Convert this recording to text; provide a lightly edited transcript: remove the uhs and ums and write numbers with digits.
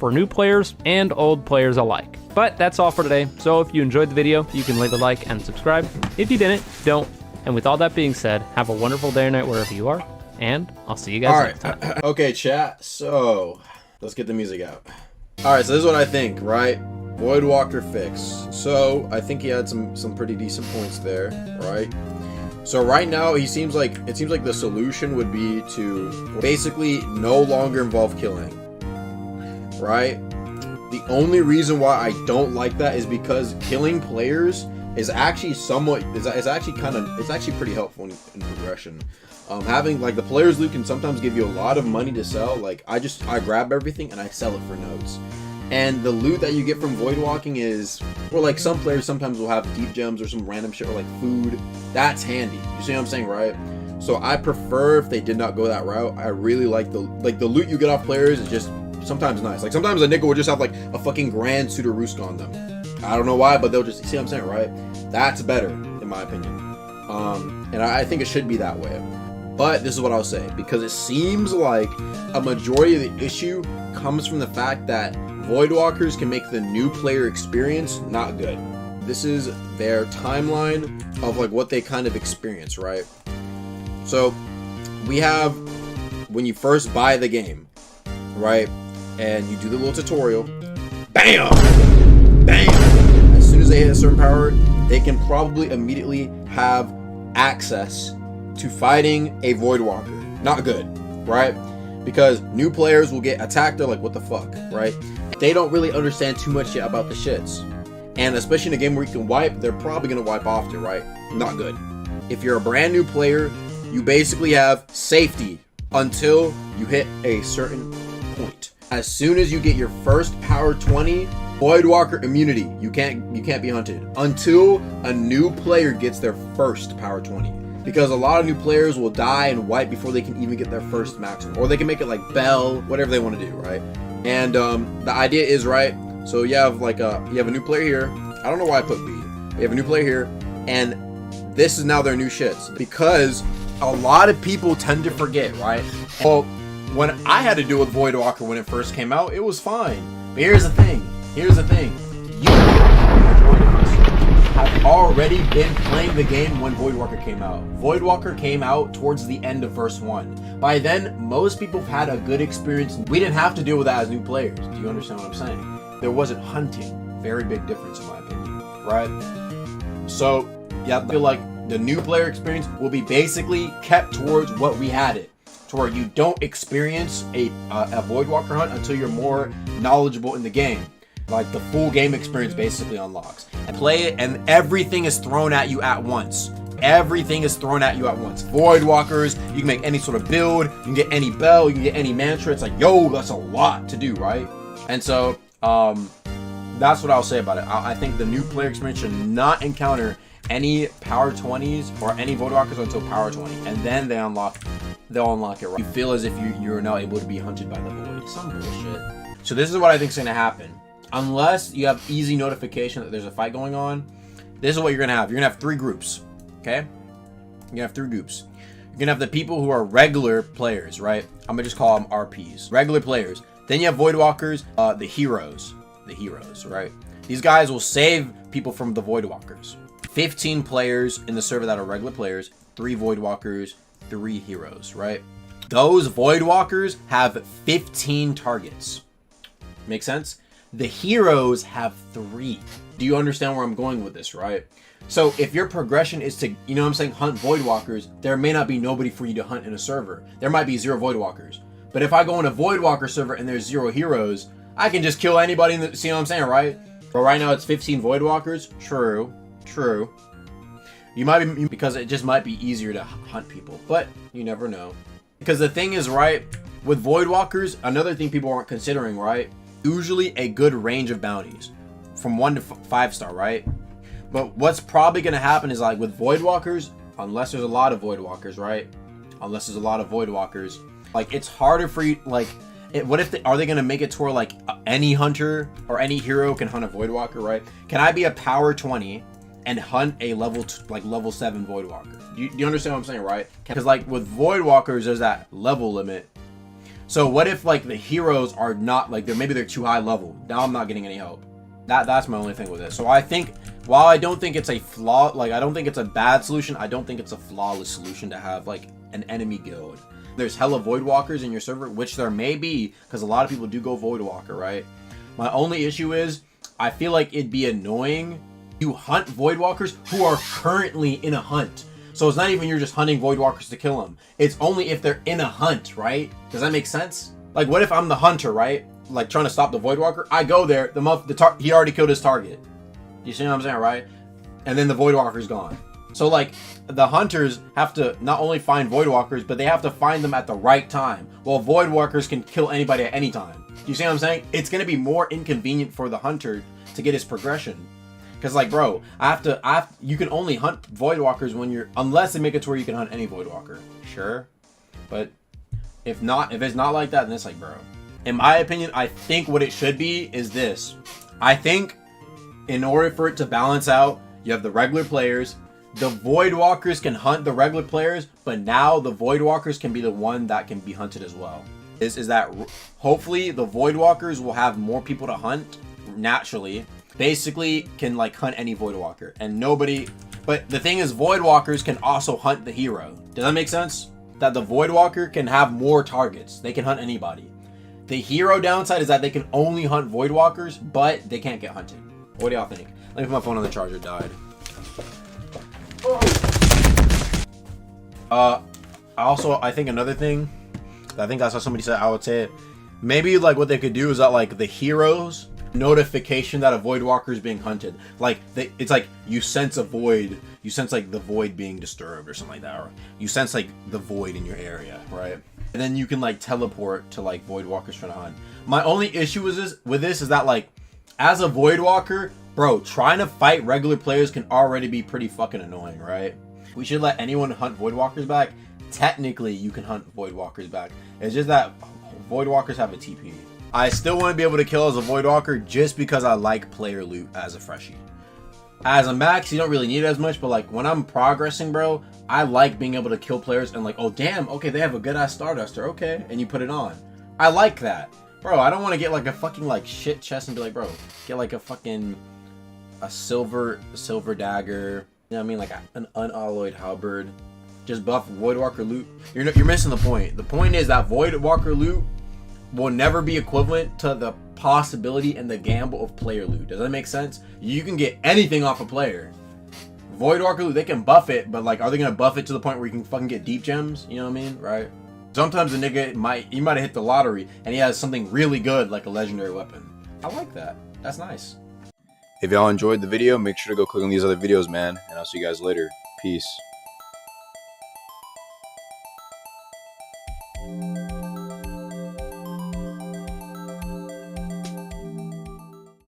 for new players and old players alike. But that's all for today. So if you enjoyed the video, you can leave a like and subscribe. If you didn't, don't. And with all that being said, have a wonderful day or night wherever you are, and I'll see you guys next time. Okay, chat. So let's get the music out. All right, so this is what I think, right? Voidwalker fix. So I think he had some pretty decent points there, right? So right now it seems like the solution would be to basically no longer involve killing, right? The only reason why I don't like that is because killing players is actually actually pretty helpful in progression. Having like the players loot can sometimes give you a lot of money to sell. Like I grab everything and I sell it for notes. And the loot that you get from voidwalking is, or like some players sometimes will have deep gems or some random shit or like food. That's handy. You see what I'm saying, right? So I prefer if they did not go that route. I really like the loot you get off players is just sometimes nice. Like sometimes a nigga will just have like a fucking grand suit of Roosk on them. I don't know why, but they'll just, see what I'm saying, right? That's better, in my opinion. And I think it should be that way. But this is what I'll say, because it seems like a majority of the issue comes from the fact that Voidwalkers can make the new player experience not good. This is their timeline of like what they kind of experience, right? So we have when you first buy the game, right? And you do the little tutorial, bam! Bam! As soon as they hit a certain power, they can probably immediately have access to fighting a Voidwalker. Not good, right? Because new players will get attacked, they're like, what the fuck, right? They don't really understand too much yet about the shits. And especially in a game where you can wipe, they're probably gonna wipe off it, right? Not good. If you're a brand new player, you basically have safety until you hit a certain point. As soon as you get your first power 20, Voidwalker immunity, you can't be hunted until a new player gets their first power 20. Because a lot of new players will die and wipe before they can even get their first maximum, or they can make it like Bell, whatever they want to do, right? And the idea is, right, so you have like you have a new player here. I don't know why I put B. You have a new player here, and this is now their new shits, because a lot of people tend to forget, right? Well, when I had to deal with Voidwalker when it first came out, it was fine. But here's the thing. You have already been playing the game when Voidwalker came out. Voidwalker came out towards the end of verse 1. By then, most people have had a good experience. We didn't have to deal with that as new players. Do you understand what I'm saying? There wasn't hunting. Very big difference in my opinion, right? So, yeah, I feel like the new player experience will be basically kept towards what we had it. To where you don't experience a Voidwalker hunt until you're more knowledgeable in the game. Like the full game experience basically unlocks. And play it and everything is thrown at you at once. Everything is thrown at you at once. Voidwalkers, you can make any sort of build, you can get any bell, you can get any mantra. It's like, yo, that's a lot to do, right? And so, that's what I'll say about it. I think the new player experience should not encounter any power 20s or any Voidwalkers until power 20. And then they'll unlock it, right? You feel as if you're now able to be hunted by the Void. Some bullshit. So this is what I think is going to happen. Unless you have easy notification that there's a fight going on, this is what you're going to have. You're going to have 3 groups, okay? You're going to have 3 groups. You're going to have the people who are regular players, right? I'm going to just call them RPs. Regular players. Then you have Voidwalkers, the heroes. The heroes, right? These guys will save people from the Voidwalkers. 15 players in the server that are regular players, 3 Voidwalkers, 3 heroes, right? Those Voidwalkers have 15 targets. Make sense? The heroes have 3. Do you understand where I'm going with this, right? So if your progression is to, you know what I'm saying, hunt Voidwalkers, there may not be nobody for you to hunt in a server. There might be 0 Voidwalkers. But if I go in a Voidwalker server and there's 0 heroes, I can just kill anybody in the, see what I'm saying, right? But right now it's 15 Voidwalkers. True. You might be, because it just might be easier to hunt people, but you never know. Because the thing is, right, with Voidwalkers, another thing people aren't considering, right? Usually a good range of bounties from 1 to 5 star, right? But what's probably going to happen is, like, with Voidwalkers, unless there's a lot of Voidwalkers, right? Unless there's a lot of Voidwalkers, like, it's harder for you, like, what if are they going to make it to where, like, any hunter or any hero can hunt a Voidwalker, right? Can I be a power 20 and hunt a level 7 Voidwalker? Do you understand what I'm saying, right? Because, like, with Voidwalkers, there's that level limit. So what if like the heroes are not like maybe they're too high level? Now I'm not getting any help. That's my only thing with it. So I think while I don't think it's a flaw, like I don't think it's a bad solution, I don't think it's a flawless solution to have like an enemy guild. There's hella Voidwalkers in your server, which there may be, because a lot of people do go Voidwalker, right? My only issue is I feel like it'd be annoying you hunt Voidwalkers who are currently in a hunt. So it's not even you're just hunting Voidwalkers to kill them. It's only if they're in a hunt, right? Does that make sense? Like, what if I'm the hunter, right? Like, trying to stop the Voidwalker. I go there, he already killed his target. You see what I'm saying, right? And then the Voidwalker's gone. So, like, the hunters have to not only find Voidwalkers, but they have to find them at the right time. While Voidwalkers can kill anybody at any time. You see what I'm saying? It's going to be more inconvenient for the hunter to get his progression. Because, like, bro, you can only hunt Voidwalkers when unless they make it to where you can hunt any Voidwalker. Sure. But if it's not like that, then it's like, bro. In my opinion, I think what it should be is this. I think in order for it to balance out, you have the regular players. The Voidwalkers can hunt the regular players, but now the Voidwalkers can be the one that can be hunted as well. Is that hopefully the Voidwalkers will have more people to hunt naturally. Basically can like hunt any Voidwalker and nobody, but the thing is Voidwalkers can also hunt the hero. Does that make sense? That the Voidwalker can have more targets. They can hunt anybody. The hero downside is that they can only hunt Voidwalkers, but they can't get hunted. What do y'all think? Let me put my phone on the charger. Died. Also, I think another thing, I think I saw somebody say, I would say it, maybe like what they could do is that like the heroes notification that a Voidwalker is being hunted, like it's like you sense a void, you sense like the void being disturbed or something like that, or you sense like the void in your area, right? And then you can like teleport to like Voidwalkers trying to hunt. My only issue with this is that like as a Voidwalker, bro, trying to fight regular players can already be pretty fucking annoying, right? We should let anyone hunt Voidwalkers back. Technically, you can hunt Voidwalkers back. It's just that Voidwalkers have a TP. I still want to be able to kill as a Voidwalker just because I like player loot as a freshie. As a max, you don't really need it as much, but like when I'm progressing, bro, I like being able to kill players and like, oh damn, okay, they have a good ass Starduster, okay, and you put it on. I like that. Bro, I don't want to get like a fucking like shit chest and be like, bro, get like a fucking silver dagger, you know what I mean, like an unalloyed halberd. Just buff Voidwalker loot. You're missing the point. The point is that Voidwalker loot will never be equivalent to the possibility and the gamble of player loot. Does that make sense? You can get anything off a player. Voidwalker loot, they can buff it, but like, are they gonna buff it to the point where you can fucking get deep gems? You know what I mean, right? Sometimes the nigga might have hit the lottery and he has something really good like a legendary weapon. I like that. That's nice. If y'all enjoyed the video, make sure to go click on these other videos, man, and I'll see you guys later. Peace.